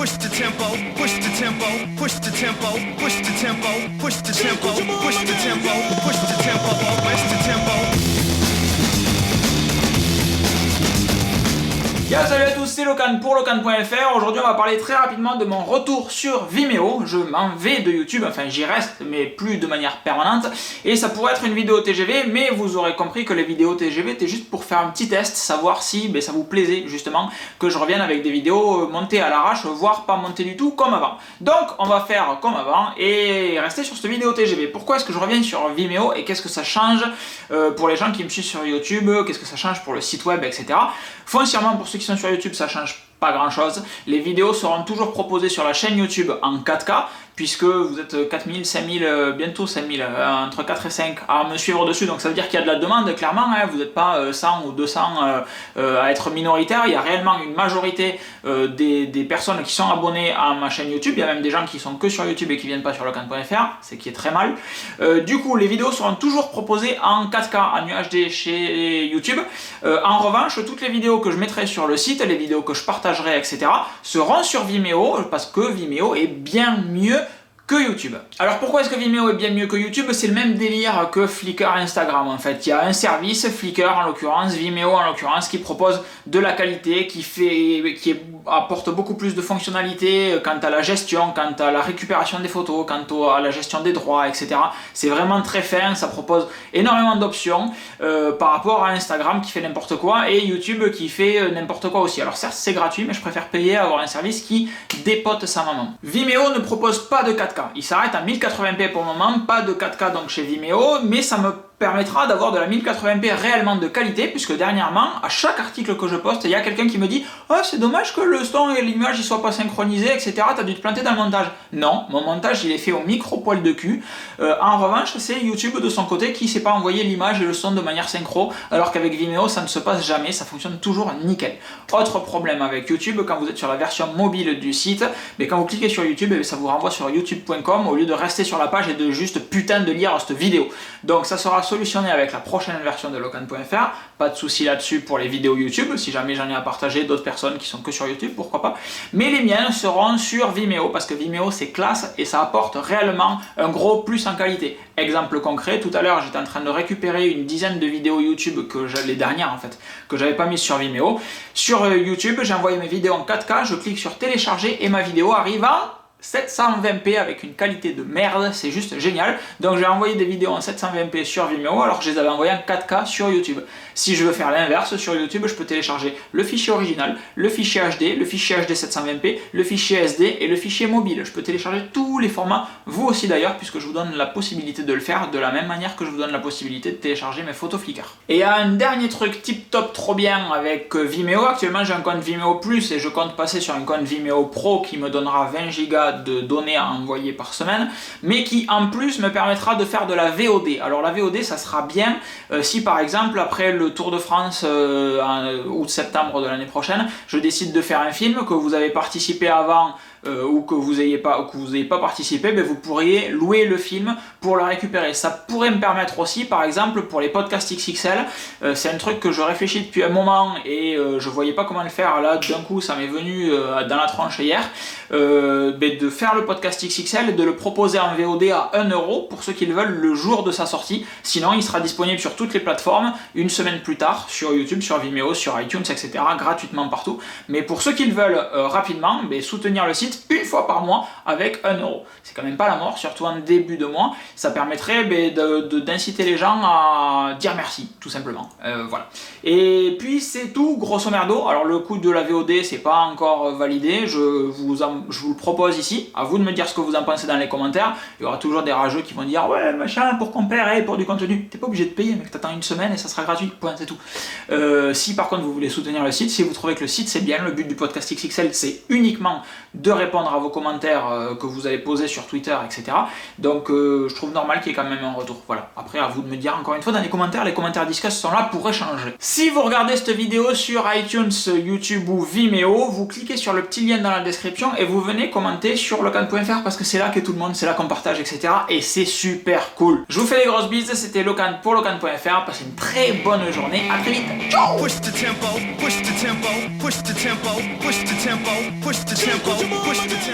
push the tempo, push the tempo, push the tempo, push the tempo, push the tempo, push the tempo, push the tempo, push the tempo. Yo, salut à tous, c'est Locan pour Locan.fr. Aujourd'hui on va parler très rapidement de mon retour sur Vimeo. Je m'en vais de YouTube, enfin j'y reste mais plus de manière permanente. Et ça pourrait être une vidéo TGV, mais vous aurez compris que les vidéos TGV étaient juste pour faire un petit test, savoir si ça vous plaisait justement que je revienne avec des vidéos montées à l'arrache, voire pas montées du tout comme avant. Donc on va faire comme avant et rester sur cette vidéo TGV. Pourquoi est-ce que je reviens sur Vimeo et qu'est-ce que ça change pour les gens qui me suivent sur YouTube, qu'est-ce que ça change pour le site web, etc. Foncièrement, pour ceux qui sont sur YouTube, ça change pas grand chose. Les vidéos seront toujours proposées sur la chaîne YouTube en 4K, puisque vous êtes 4000, 5000, bientôt 5000, entre 4 et 5 à me suivre dessus, donc ça veut dire qu'il y a de la demande, clairement, hein, vous n'êtes pas 100 ou 200 à être minoritaire, il y a réellement une majorité des personnes qui sont abonnées à ma chaîne YouTube, il y a même des gens qui sont que sur YouTube et qui viennent pas sur Locan.fr, ce qui est très mal. Du coup, les vidéos seront toujours proposées en 4K, en UHD chez YouTube. En revanche, toutes les vidéos que je mettrai sur le site, les vidéos que je partagerai, etc., seront sur Vimeo, parce que Vimeo est bien mieux que YouTube. Alors pourquoi est-ce que Vimeo est bien mieux que YouTube? C'est le même délire que Flickr et Instagram en fait. Il y a un service, Flickr en l'occurrence, Vimeo en l'occurrence, qui propose de la qualité, qui apporte beaucoup plus de fonctionnalités quant à la gestion, quant à la récupération des photos, quant à la gestion des droits, etc. C'est vraiment très fin, ça propose énormément d'options par rapport à Instagram qui fait n'importe quoi et YouTube qui fait n'importe quoi aussi. Alors certes c'est gratuit, mais je préfère payer à avoir un service qui dépote sa maman. Vimeo ne propose pas de 4K. Il s'arrête à 1080p pour le moment, pas de 4K donc chez Vimeo, mais ça me permettra d'avoir de la 1080p réellement de qualité, puisque dernièrement, à chaque article que je poste, il y a quelqu'un qui me dit « Oh, c'est dommage que le son et l'image ne soient pas synchronisés, etc. T'as dû te planter dans le montage. » Non, mon montage, il est fait au micro-poil de cul. En revanche, c'est YouTube de son côté qui ne sait pas envoyer l'image et le son de manière synchro, alors qu'avec Vimeo, ça ne se passe jamais, ça fonctionne toujours nickel. Autre problème avec YouTube, quand vous êtes sur la version mobile du site, mais quand vous cliquez sur YouTube, ça vous renvoie sur youtube.com au lieu de rester sur la page et de juste putain de lire cette vidéo. Donc ça sera solutionné avec la prochaine version de Locan.fr, pas de souci là-dessus pour les vidéos YouTube, si jamais j'en ai à partager d'autres personnes qui sont que sur YouTube, pourquoi pas, mais les miennes seront sur Vimeo, parce que Vimeo c'est classe et ça apporte réellement un gros plus en qualité. Exemple concret, tout à l'heure j'étais en train de récupérer une dizaine de vidéos YouTube, les dernières en fait, que j'avais pas mises sur Vimeo. Sur YouTube, j'ai envoyé mes vidéos en 4K, je clique sur télécharger et ma vidéo arrive en 720p avec une qualité de merde, c'est juste génial. Donc j'ai envoyé des vidéos en 720p sur Vimeo alors que je les avais envoyées en 4K sur YouTube. Si je veux faire l'inverse sur YouTube, je peux télécharger le fichier original, le fichier HD, le fichier HD 720p, le fichier SD et le fichier mobile. Je peux télécharger tous les formats, vous aussi d'ailleurs, puisque je vous donne la possibilité de le faire de la même manière que je vous donne la possibilité de télécharger mes photos Flickr. Et il y a un dernier truc tip top trop bien avec Vimeo. Actuellement j'ai un compte Vimeo Plus et je compte passer sur un compte Vimeo Pro qui me donnera 20 Go de données à envoyer par semaine, mais qui en plus me permettra de faire de la VOD. Alors la VOD ça sera bien si par exemple après le Tour de France en août-septembre de l'année prochaine, je décide de faire un film, que vous avez participé avant ou que vous n'ayez pas participé, vous pourriez louer le film pour le récupérer. Ça pourrait me permettre aussi, par exemple, pour les podcasts XXL, c'est un truc que je réfléchis depuis un moment et je voyais pas comment le faire, là d'un coup ça m'est venu dans la tronche hier, de faire le podcast XXL et de le proposer en VOD à 1 € pour ceux qui le veulent le jour de sa sortie. Sinon il sera disponible sur toutes les plateformes une semaine plus tard, sur YouTube, sur Vimeo, sur iTunes, etc. gratuitement partout. Mais pour ceux qui le veulent rapidement, soutenir le site une fois par mois avec 1 €. C'est quand même pas la mort, surtout en début de mois. Ça permettrait d'inciter les gens à dire merci, tout simplement. Voilà. Et puis c'est tout, grosso merdo. Alors le coût de la VOD, c'est pas encore validé. Je vous le propose ici. À vous de me dire ce que vous en pensez dans les commentaires. Il y aura toujours des rageux qui vont dire ouais machin pour qu'on paie pour du contenu. T'es pas obligé de payer, mec. T'attends une semaine et ça sera gratuit. Point, c'est tout. Si par contre vous voulez soutenir le site, si vous trouvez que le site c'est bien, le but du podcast XXL c'est uniquement de répondre à vos commentaires que vous avez posés sur Twitter, etc. Donc je trouve normal qu'il y ait quand même un retour. Voilà. Après, à vous de me dire encore une fois dans les commentaires Discuss sont là pour échanger. Si vous regardez cette vidéo sur iTunes, YouTube ou Vimeo, vous cliquez sur le petit lien dans la description et vous venez commenter sur Locan.fr parce que c'est là que tout le monde, c'est là qu'on partage, etc. Et c'est super cool. Je vous fais des grosses bises, c'était Locan pour Locan.fr. Passez une très bonne journée. À très vite. Ciao. Push the tempo, push the tempo, push the tempo, push the tempo, push the tempo. push the